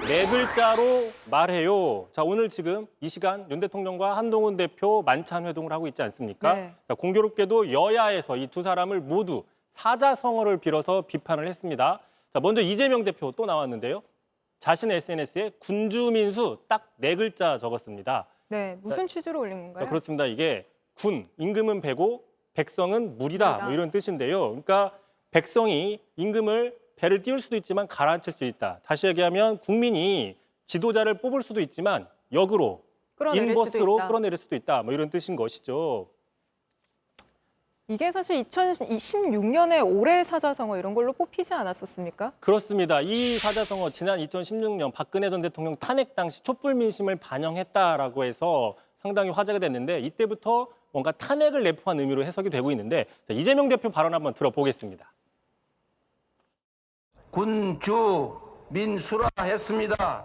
네 글자로 말해요. 자, 오늘 지금 이 시간 윤 대통령과 한동훈 대표 만찬 회동을 하고 있지 않습니까? 네. 자, 공교롭게도 여야에서 이 두 사람을 모두 사자성어를 빌어서 비판을 했습니다. 자, 먼저 이재명 대표 또 나왔는데요. 자신의 SNS에 군주민수 딱 네 글자 적었습니다. 네, 무슨 취지로 올린 자, 건가요? 그렇습니다. 이게 군, 임금은 배고 백성은 물이다. 뭐 이런 뜻인데요. 그러니까 백성이 임금을 배를 띄울 수도 있지만 가라앉힐 수 있다. 다시 얘기하면 국민이 지도자를 뽑을 수도 있지만 역으로 끌어내릴 수도 인버스로 있다. 끌어내릴 수도 있다. 뭐 이런 뜻인 것이죠. 이게 사실 2016년에 올해 사자성어 이런 걸로 뽑히지 않았었습니까? 그렇습니다. 이 사자성어 지난 2016년 박근혜 전 대통령 탄핵 당시 촛불 민심을 반영했다라고 해서 상당히 화제가 됐는데 이때부터 뭔가 탄핵을 내포한 의미로 해석이 되고 있는데 자, 이재명 대표 발언 한번 들어보겠습니다. 군주 민수라 했습니다.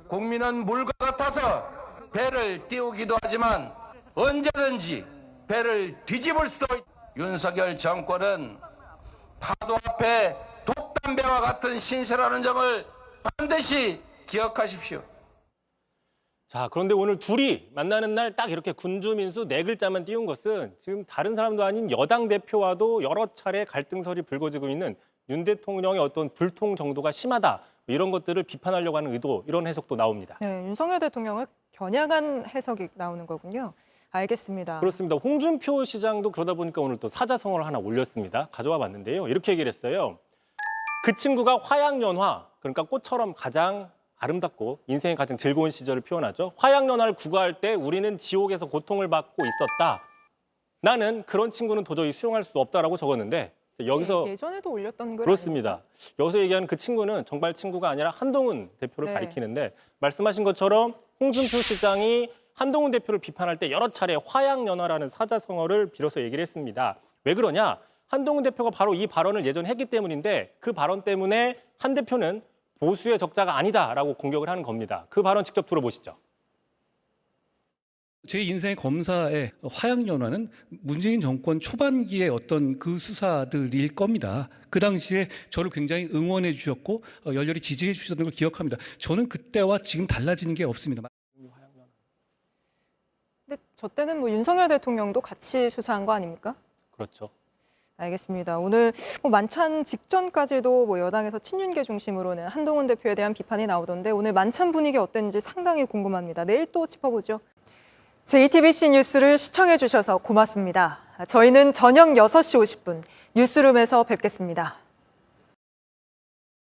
국민은 물과 같아서 배를 띄우기도 하지만 언제든지 배를 뒤집을 수도 있다. 윤석열 정권은 파도 앞에 독담배와 같은 신세라는 점을 반드시 기억하십시오. 자, 그런데 오늘 둘이 만나는 날 딱 이렇게 군주민수 네 글자만 띄운 것은 지금 다른 사람도 아닌 여당 대표와도 여러 차례 갈등설이 불거지고 있는 윤 대통령의 어떤 불통 정도가 심하다. 뭐 이런 것들을 비판하려고 하는 의도, 이런 해석도 나옵니다. 네, 윤석열 대통령을 겨냥한 해석이 나오는 거군요. 알겠습니다. 그렇습니다. 홍준표 시장도 그러다 보니까 오늘 또 사자성어를 하나 올렸습니다. 가져와 봤는데요. 이렇게 얘기를 했어요. 그 친구가 화양연화, 그러니까 꽃처럼 가장 아름답고 인생의 가장 즐거운 시절을 표현하죠. 화양연화를 구가할 때 우리는 지옥에서 고통을 받고 있었다. 나는 그런 친구는 도저히 수용할 수 없다라고 적었는데 여기서 예전에도 올렸던 글 그렇습니다. 여기서 얘기하는 그 친구는 정말 친구가 아니라 한동훈 대표를 네. 가리키는데 말씀하신 것처럼 홍준표 시장이 한동훈 대표를 비판할 때 여러 차례 화양연화라는 사자성어를 빌어서 얘기를 했습니다. 왜 그러냐? 한동훈 대표가 바로 이 발언을 예전에 했기 때문인데 그 발언 때문에 한 대표는 보수의 적자가 아니다라고 공격을 하는 겁니다. 그 발언 직접 들어보시죠. 제 인생의 검사의 화양연화는 문재인 정권 초반기의 어떤 그 수사들일 겁니다. 그 당시에 저를 굉장히 응원해 주셨고 열렬히 지지해 주셨던 걸 기억합니다. 저는 그때와 지금 달라지는 게 없습니다. 근데 저 때는 뭐 윤석열 대통령도 같이 수사한 거 아닙니까? 그렇죠. 알겠습니다. 오늘 뭐 만찬 직전까지도 뭐 여당에서 친윤계 중심으로는 한동훈 대표에 대한 비판이 나오던데 오늘 만찬 분위기 어땠는지 상당히 궁금합니다. 내일 또 짚어보죠. JTBC 뉴스를 시청해 주셔서 고맙습니다. 저희는 저녁 6시 50분 뉴스룸에서 뵙겠습니다.